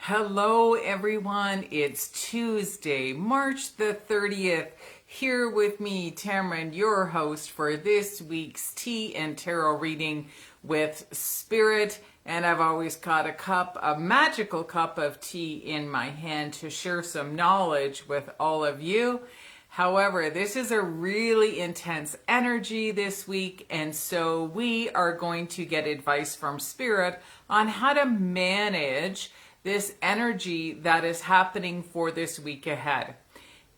Hello everyone, it's Tuesday, March the 30th. Here with me, Tammeron, your host for this week's tea and tarot reading with Spirit. And I've always got a magical cup of tea in my hand to share some knowledge with all of you. However, this is a really intense energy this week, and so we are going to get advice from Spirit on how to manage this energy that is happening for this week ahead.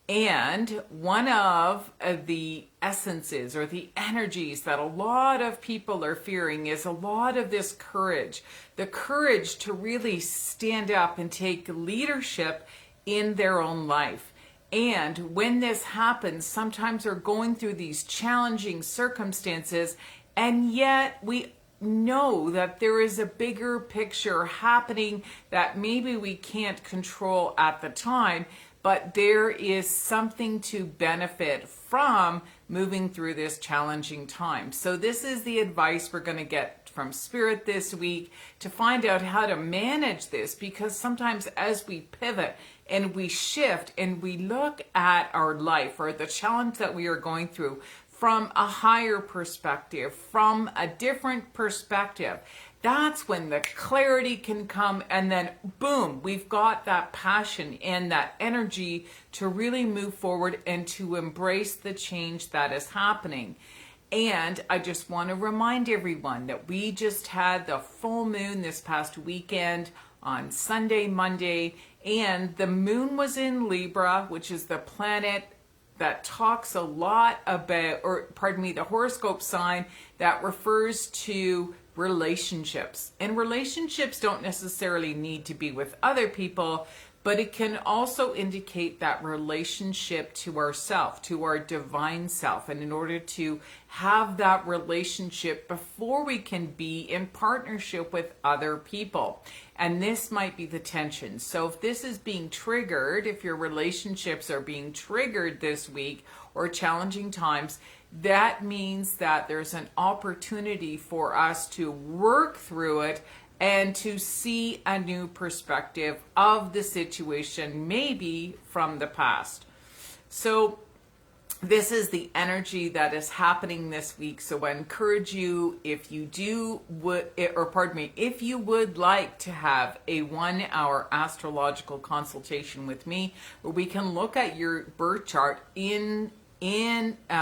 And one of the essences or the energies that a lot of people are fearing is a lot of this courage, the courage to really stand up and take leadership in their own life. And when this happens, sometimes we're going through these challenging circumstances, and yet we know that there is a bigger picture happening that maybe we can't control at the time, but there is something to benefit from moving through this challenging time. So this is the advice we're going to get from Spirit this week to find out how to manage this, because sometimes as we pivot and we shift and we look at our life or the challenge that we are going through from a higher perspective, from a different perspective, that's when the clarity can come, and then boom, we've got that passion and that energy to really move forward and to embrace the change that is happening. And I just want to remind everyone that we just had the full moon this past weekend on Sunday, Monday, and the moon was in Libra, which is the planet that talks a lot about, the horoscope sign that refers to relationships. And relationships don't necessarily need to be with other people, but it can also indicate that relationship to ourself, to our divine self. And in order to have that relationship before we can be in partnership with other people. And this might be the tension. So if this is being triggered, if your relationships are being triggered this week or challenging times, that means that there's an opportunity for us to work through it and to see a new perspective of the situation, maybe from the past. So this is the energy that is happening this week. So I encourage you, if you would like to have a 1-hour astrological consultation with me, where we can look at your birth chart in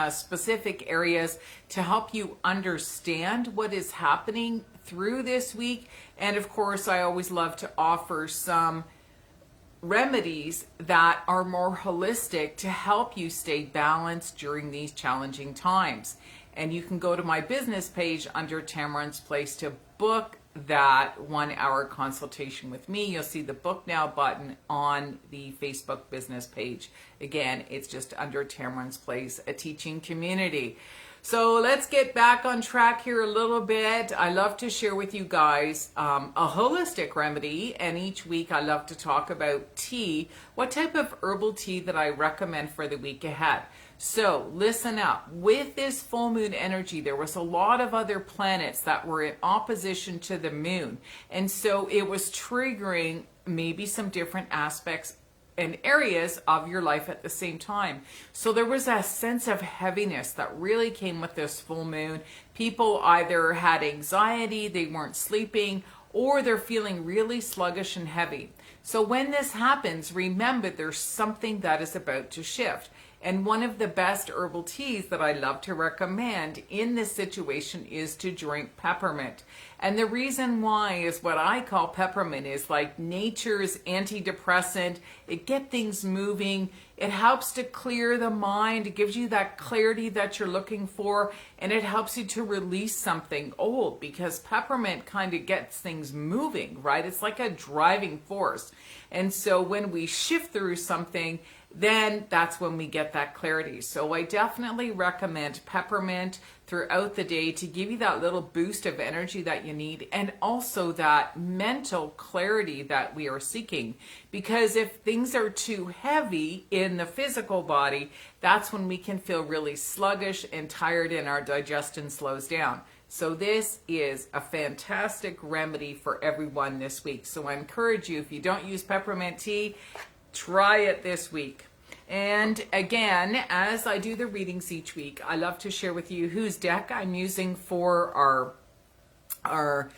specific areas to help you understand what is happening through this week. And of course, I always love to offer some remedies that are more holistic to help you stay balanced during these challenging times. And you can go to my business page under Tammeron's Place to book that 1-hour consultation with me. You'll see the book now button on the Facebook business page. Again, it's just under Tammeron's Place, a teaching community. So let's get back on track here a little bit. I love to share with you guys a holistic remedy, and each week I love to talk about tea, what type of herbal tea that I recommend for the week ahead. So listen up. With this full moon energy, there was a lot of other planets that were in opposition to the moon, and so it was triggering maybe some different aspects and areas of your life at the same time. So there was a sense of heaviness that really came with this full moon. People either had anxiety, they weren't sleeping, or they're feeling really sluggish and heavy. So when this happens, remember there's something that is about to shift. And one of the best herbal teas that I love to recommend in this situation is to drink peppermint. And the reason why is what I call peppermint is like nature's antidepressant. It gets things moving. It helps to clear the mind. It gives you that clarity that you're looking for. And it helps you to release something old, because peppermint kind of gets things moving, right? It's like a driving force. And so when we shift through something, then that's when we get that clarity. So I definitely recommend peppermint throughout the day to give you that little boost of energy that you need, and also that mental clarity that we are seeking. Because if things are too heavy in the physical body, that's when we can feel really sluggish and tired and our digestion slows down. So this is a fantastic remedy for everyone this week. So I encourage you, if you don't use peppermint tea, try it this week. And again, as I do the readings each week, I love to share with you whose deck I'm using for our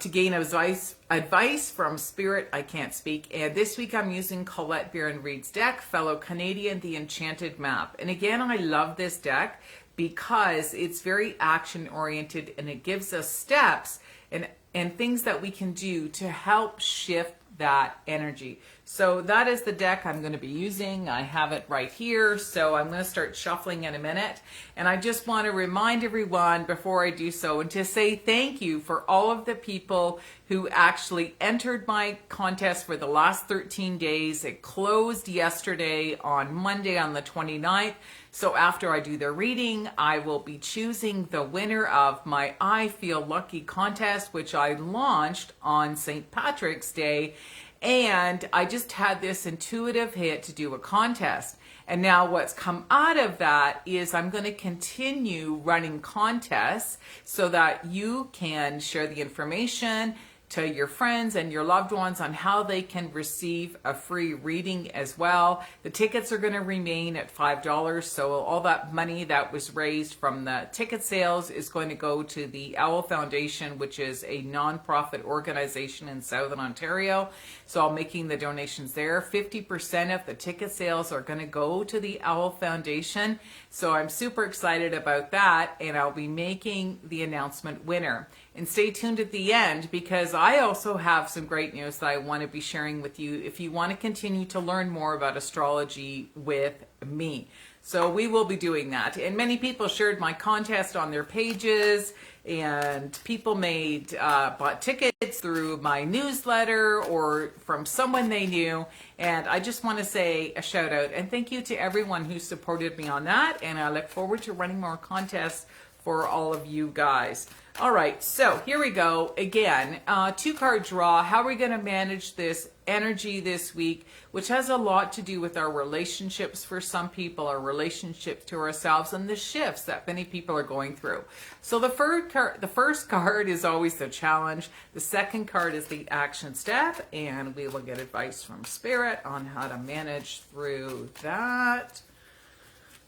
to gain advice from Spirit. I can't speak. And this week I'm using Colette Baron-Reid's deck, fellow Canadian, The Enchanted Map. And again, I love this deck because it's very action oriented and it gives us steps and things that we can do to help shift that energy. So that is the deck I'm going to be using. I have it right here. So I'm going to start shuffling in a minute. And I just want to remind everyone before I do so and to say thank you for all of the people who actually entered my contest for the last 13 days. It closed yesterday on Monday on the 29th. So after I do the reading, I will be choosing the winner of my I Feel Lucky contest, which I launched on St. Patrick's Day. And I just had this intuitive hit to do a contest. And now what's come out of that is I'm going to continue running contests so that you can share the information to your friends and your loved ones on how they can receive a free reading as well. The tickets are going to remain at $5. So all that money that was raised from the ticket sales is going to go to the Owl Foundation, which is a nonprofit organization in Southern Ontario. So I'm making the donations there. 50% of the ticket sales are going to go to the Owl Foundation. So I'm super excited about that. And I'll be making the announcement winner. And stay tuned at the end because I also have some great news that I want to be sharing with you if you want to continue to learn more about astrology with me. So we will be doing that. And many people shared my contest on their pages, and people bought tickets through my newsletter or from someone they knew. And I just want to say a shout out and thank you to everyone who supported me on that. And I look forward to running more contests for all of you guys. All right, so here we go. Again, 2-card draw. How are we going to manage this energy this week, which has a lot to do with our relationships for some people, our relationship to ourselves, and the shifts that many people are going through. So the first card is always the challenge. The second card is the action step, and we will get advice from Spirit on how to manage through that.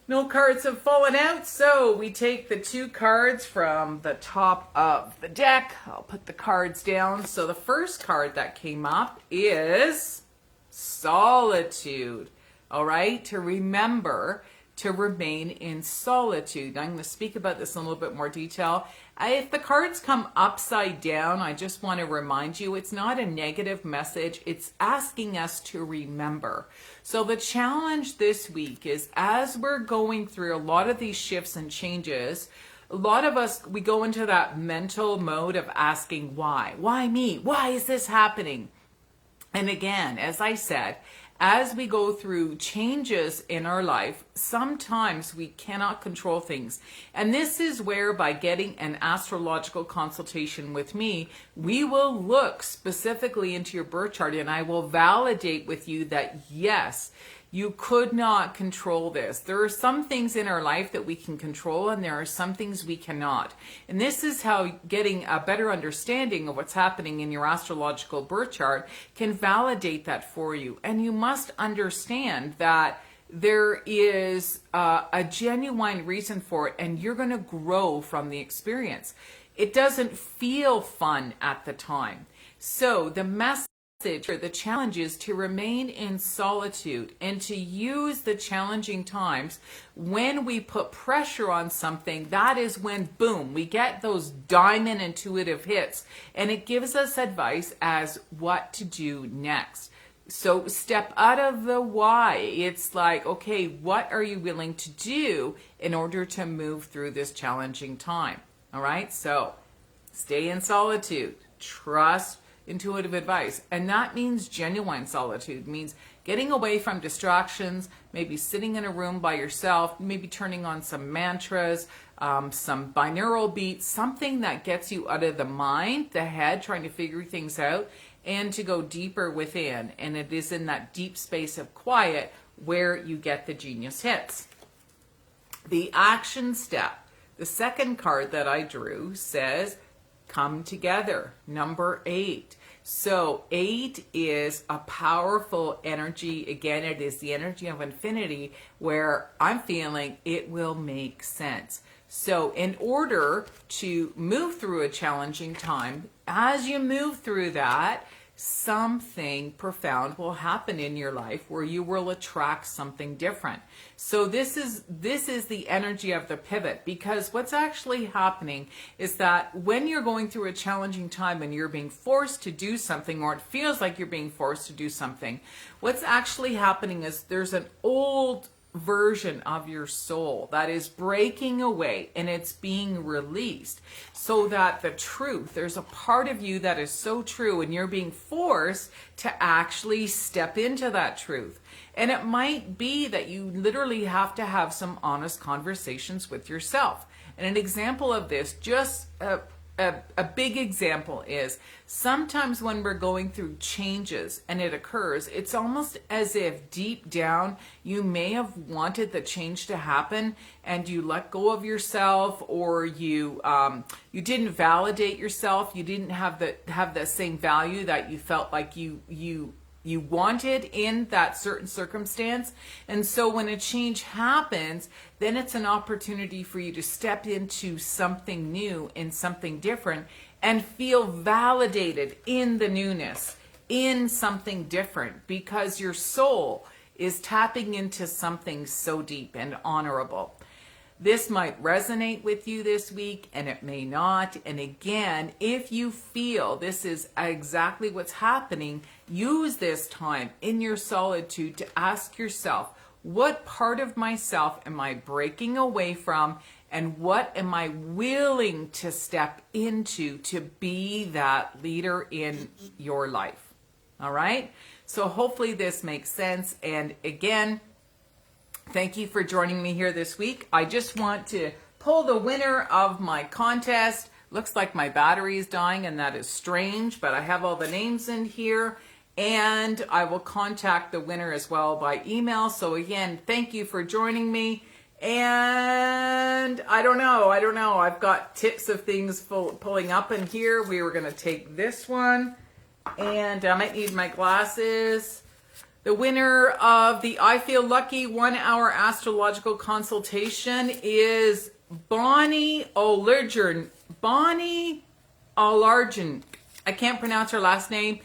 No cards have fallen out, so we take the 2 cards from the top of the deck. I'll put the cards down. So the first card that came up is solitude. All right, to remember to remain in solitude. I'm going to speak about this in a little bit more detail. If the cards come upside down, I just want to remind you, it's not a negative message. It's asking us to remember. So the challenge this week is as we're going through a lot of these shifts and changes, a lot of us, we go into that mental mode of asking why? Why me? Why is this happening? And again, as I said, as we go through changes in our life, sometimes we cannot control things. And this is where by getting an astrological consultation with me, we will look specifically into your birth chart and I will validate with you that yes, you could not control this. There are some things in our life that we can control and there are some things we cannot. And this is how getting a better understanding of what's happening in your astrological birth chart can validate that for you. And you must understand that there is a genuine reason for it and you're going to grow from the experience. It doesn't feel fun at the time. So the message or the challenge is to remain in solitude and to use the challenging times when we put pressure on something. That is when, boom, we get those diamond intuitive hits and it gives us advice as what to do next. So step out of the why. It's like, okay, what are you willing to do in order to move through this challenging time? All right, so stay in solitude, trust intuitive advice. And that means genuine solitude, means getting away from distractions, maybe sitting in a room by yourself, maybe turning on some mantras, some binaural beats, something that gets you out of the mind, the head, trying to figure things out, and to go deeper within. And it is in that deep space of quiet where you get the genius hits. The action step. The second card that I drew says, come together, number 8. So 8 is a powerful energy. Again, it is the energy of infinity where I'm feeling it will make sense. So in order to move through a challenging time, as you move through that, something profound will happen in your life where you will attract something different. So this is the energy of the pivot, because what's actually happening is that when you're going through a challenging time and you're being forced to do something, or it feels like you're being forced to do something, what's actually happening is there's an old version of your soul that is breaking away and it's being released, so that the truth, there's a part of you that is so true and you're being forced to actually step into that truth. And it might be that you literally have to have some honest conversations with yourself. And an example of this, just a big example, is sometimes when we're going through changes and it occurs, it's almost as if deep down you may have wanted the change to happen and you let go of yourself, or you didn't validate yourself. You didn't have the same value that you felt like you wanted in that certain circumstance. And so when a change happens, then it's an opportunity for you to step into something new and something different and feel validated in the newness, in something different, because your soul is tapping into something so deep and honorable. This might resonate with you this week, and it may not. And again, if you feel this is exactly what's happening, use this time in your solitude to ask yourself, what part of myself am I breaking away from, and what am I willing to step into to be that leader in your life? All right? So hopefully this makes sense. And again, thank you for joining me here this week. I just want to pull the winner of my contest. Looks like my battery is dying, and that is strange, but I have all the names in here, and I will contact the winner as well by email. So again, thank you for joining me. And I don't know. I've got tips of things pulling up in here. We were going to take this one, and I might need my glasses. The winner of the I Feel Lucky 1-hour astrological consultation is Bonnie O'Largen. Bonnie O'Largen. I can't pronounce her last name.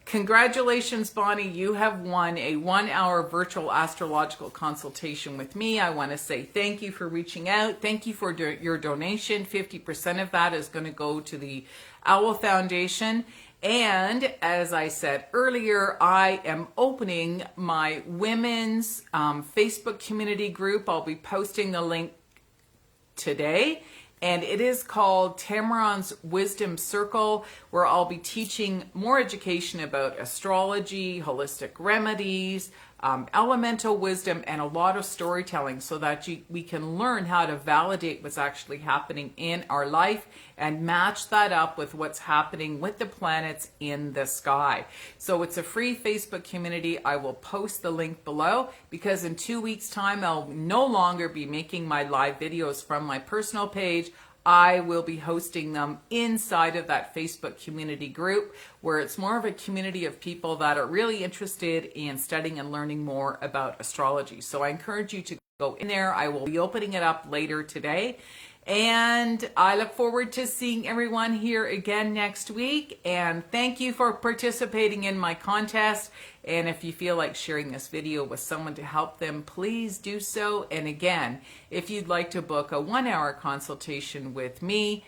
Congratulations, Bonnie. You have won a 1-hour virtual astrological consultation with me. I want to say thank you for reaching out. Thank you for your donation. 50% of that is going to go to the Owl Foundation. And as I said earlier, I am opening my women's Facebook community group. I'll be posting the link today. And it is called Tammeron's Wisdom Circle, where I'll be teaching more education about astrology, holistic remedies, elemental wisdom, and a lot of storytelling, so that we can learn how to validate what's actually happening in our life and match that up with what's happening with the planets in the sky. So it's a free Facebook community. I will post the link below, because in 2 weeks' time, I'll no longer be making my live videos from my personal page. I will be hosting them inside of that Facebook community group, where it's more of a community of people that are really interested in studying and learning more about astrology. So I encourage you to go in there. I will be opening it up later today. And I look forward to seeing everyone here again next week. And thank you for participating in my contest. And if you feel like sharing this video with someone to help them, please do so. And again, if you'd like to book a 1-hour consultation with me,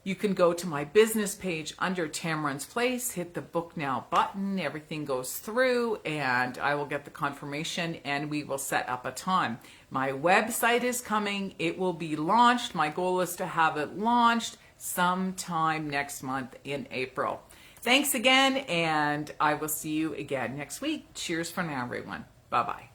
you can go to my business page under Tammeron's Place, hit the book now button, everything goes through, and I will get the confirmation and we will set up a time. My website is coming. It will be launched. My goal is to have it launched sometime next month in April. Thanks again, and I will see you again next week. Cheers for now, everyone. Bye-bye.